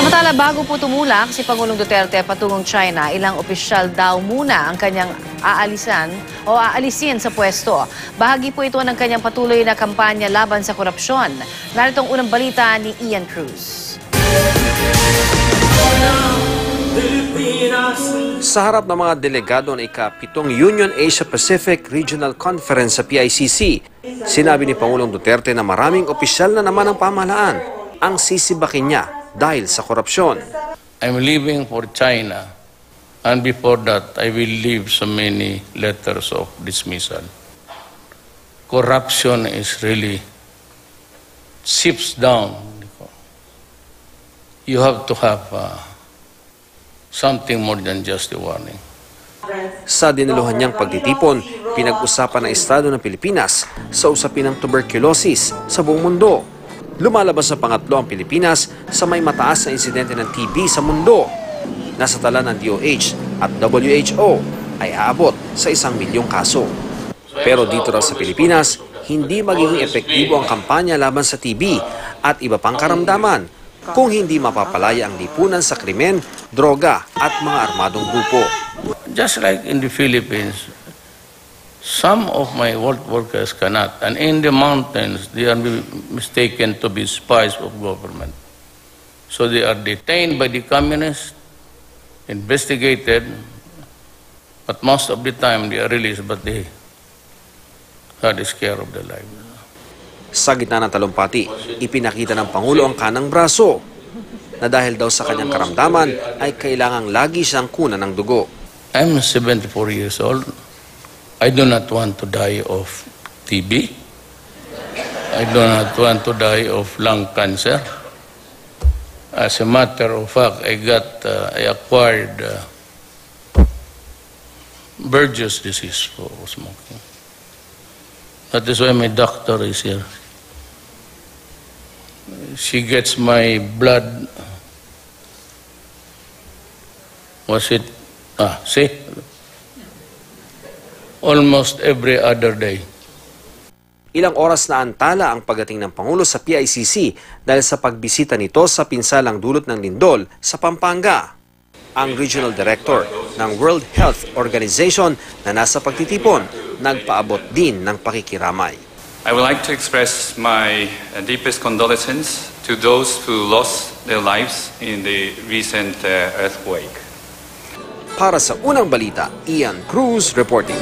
Samantala, bago po tumulak si Pangulong Duterte patungong China, ilang opisyal daw muna ang kanyang aalisin sa pwesto. Bahagi po ito ng kanyang patuloy na kampanya laban sa korupsyon. Narito ang unang balita ni Ian Cruz. Sa harap ng mga delegado ng ika-7 Union Asia-Pacific Regional Conference sa PICC, sinabi ni Pangulong Duterte na maraming opisyal na naman ng pamahalaan ang sisibakin niya dahil sa korupsyon. I'm leaving for China, and before that, I will leave so many letters of dismissal. Corruption is really seeps down. You have to have something more than just a warning. Sa dinaluhan niyang pagtitipon, pinag-usapan ng Estado ng Pilipinas sa usapin ng tuberculosis sa buong mundo. Lumalabas sa pangatlo ang Pilipinas sa may mataas na insidente ng TB sa mundo. Nasa tala ng DOH at WHO ay aabot sa 1 milyong kaso. Pero dito raw sa Pilipinas, hindi magiging epektibo ang kampanya laban sa TB at iba pang karamdaman kung hindi mapapalaya ang lipunan sa krimen, droga at mga armadong grupo. Just like in the Philippines, some of my workers cannot, and in the mountains, they are mistaken to be spies of government. So they are detained by the communists, investigated, but most of the time they are released, but they God is care of their lives. Sa gitna ng talumpati, ipinakita ng Pangulo ang kanang braso na dahil daw sa kanyang karamdaman ay kailangang lagi siyang kunan ng dugo. I'm 74 years old. I do not want to die of TB. I do not want to die of lung cancer. As a matter of fact, I acquired Burgess disease for smoking. That is why my doctor is here. She gets my blood. See? Almost every other day. Ilang oras na antala ang pagdating ng Pangulo sa PICC dahil sa pagbisita nito sa pinsalang dulot ng lindol sa Pampanga. Ang Regional Director ng World Health Organization na nasa pagtitipon, nagpaabot din ng pakikiramay. I would like to express my deepest condolences to those who lost their lives in the recent earthquake. Para sa unang balita, Ian Cruz reporting.